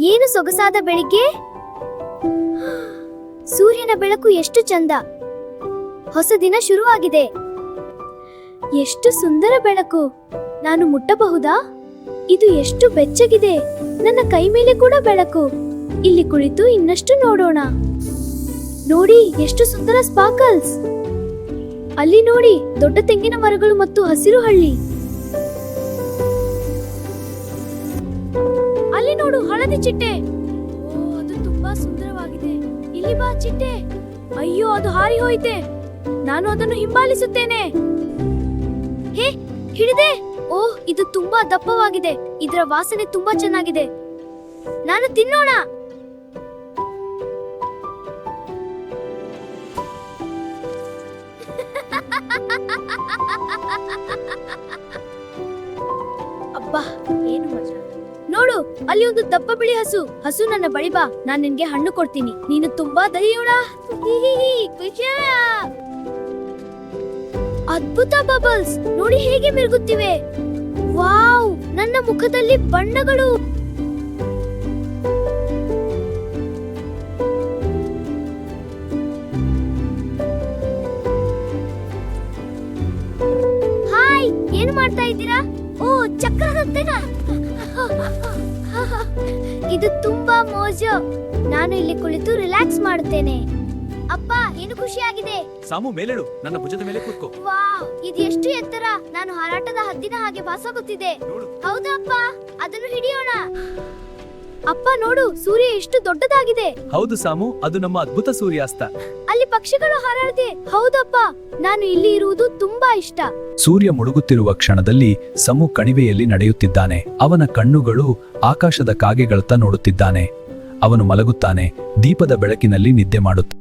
ಏನು ಸೊಗಸಾದ ಬೆಳಿಗ್ಗೆ. ಸೂರ್ಯನ ಬೆಳಕು ಎಷ್ಟು ಚಂದ. ಹೊಸ ದಿನ ಶುರುವಾಗಿದೆ. ಎಷ್ಟು ಸುಂದರ ಬೆಳಕು. ನಾನು ಮುಟ್ಟಬಹುದಾ? ಇದು ಎಷ್ಟು ಬೆಚ್ಚಗಿದೆ. ನನ್ನ ಕೈ ಮೇಲೆ ಕೂಡ ಬೆಳಕು. ಇಲ್ಲಿ ಕುಳಿತು ಇನ್ನಷ್ಟು ನೋಡೋಣ. ನೋಡಿ ಎಷ್ಟು ಸುಂದರ ಸ್ಪಾರ್ಕಲ್ಸ್. ಅಲ್ಲಿ ನೋಡಿ ದೊಡ್ಡ ತೆಂಗಿನ ಮರಗಳು ಮತ್ತು ಹಸಿರು ಹಳ್ಳಿ. ಅಲ್ಲಿ ನೋಡು ಹಳದಿ ಚಿಟ್ಟೆ. ಓ, ಅದು ತುಂಬಾ ಸುಂದರವಾಗಿದೆ. ಇಲ್ಲಿ ಬಾ ಚಿಟ್ಟೆ. ಅಯ್ಯೋ, ಅದು ಹಾರಿ ಹೋಯಿತೆ. ನಾನು ಅದನ್ನು ಹಿಂಬಾಲಿಸುತ್ತೇನೆ. ಹೇ, ಹಿಡಿದೆ. ಓಹ್, ಇದು ತುಂಬಾ ದಪ್ಪವಾಗಿದೆ. ಇದರ ವಾಸನೆ ತುಂಬಾ ಚೆನ್ನಾಗಿದೆ. ನಾನು ತಿನ್ನೋಣ. ಅಬ್ಬಾ, ಏನು ಮಜಾ. ನೋಡು, ಅಲ್ಲಿ ಒಂದು ದಪ್ಪ ಬಿಳಿ ಹಸು ನನ್ನ ಬಳಿ ಬಾ. ನಾನು ನಿನ್ಗೆ ಹಣ್ಣು ಕೊಡ್ತೀನಿ. ನೀನು ತುಂಬಾ ದಹಿಯೋಣ. ಅದ್ಭುತ ಬಬಲ್ಸ್, ನೋಡಿ ಹೇಗೆ ಮಿರುಗುತ್ತಿವೆ. ವಾವ್, ನನ್ನ ಮುಖದಲ್ಲಿ ಬಣ್ಣಗಳು. ಹಾಯ್, ಏನು ಮಾಡ್ತಾ ಇದ್ದೀರಾ? ಓ, ಚಕ್ರದಂತೆನಾ? ಇದು ತುಂಬಾ ಮೋಜು. ನಾನು ಇಲ್ಲಿ ಕುಳಿತು ರಿಲ್ಯಾಕ್ಸ್ ಮಾಡುತ್ತೇನೆ. ಅಪ್ಪ, ಏನು ಖುಷಿಯಾಗಿದೆ. ಸಾಮು, ಮೇಲೇಳು. ನನ್ನ ಭುಜದ ಮೇಲೆ ಕೂತ್ಕೋ. ವಾವ್, ಇದು ಎಷ್ಟು ಎತ್ತರ. ನಾನು ಹಾರಾಟದ ಹದ್ದಿನ ಹಾಗೆ ಭಾಸವಾಗುತ್ತಿದೆ. ಹೌದಾ ಅಪ್ಪ? ಅದನ್ನು ಹಿಡಿಯೋಣ. ಅಪ್ಪ ನೋಡು, ಸೂರ್ಯ ಎಷ್ಟು ದೊಡ್ಡದಾಗಿದೆ. ಹೌದು ಸಾಮು, ಅದು ನಮ್ಮ ಅದ್ಭುತ ಸೂರ್ಯಾಸ್ತ. ಅಲ್ಲಿ ಪಕ್ಷಿಗಳು ಹಾರಾಡಿದೆ. ಹೌದಪ್ಪ, ನಾನು ಇಲ್ಲಿ ಇರುವುದು ತುಂಬಾ ಇಷ್ಟ. ಸೂರ್ಯ ಮುಳುಗುತ್ತಿರುವ ಕ್ಷಣದಲ್ಲಿ ಸಮು ಕಣಿವೆಯಲ್ಲಿ ನಡೆಯುತ್ತಿದ್ದಾನೆ. ಅವನ ಕಣ್ಣುಗಳು ಆಕಾಶದ ಕಾಗೆಗಳತ್ತ ನೋಡುತ್ತಿದ್ದಾನೆ. ಅವನು ಮಲಗುತ್ತಾನೆ. ದೀಪದ ಬೆಳಕಿನಲ್ಲಿ ನಿದ್ದೆ ಮಾಡುತ್ತಾನೆ.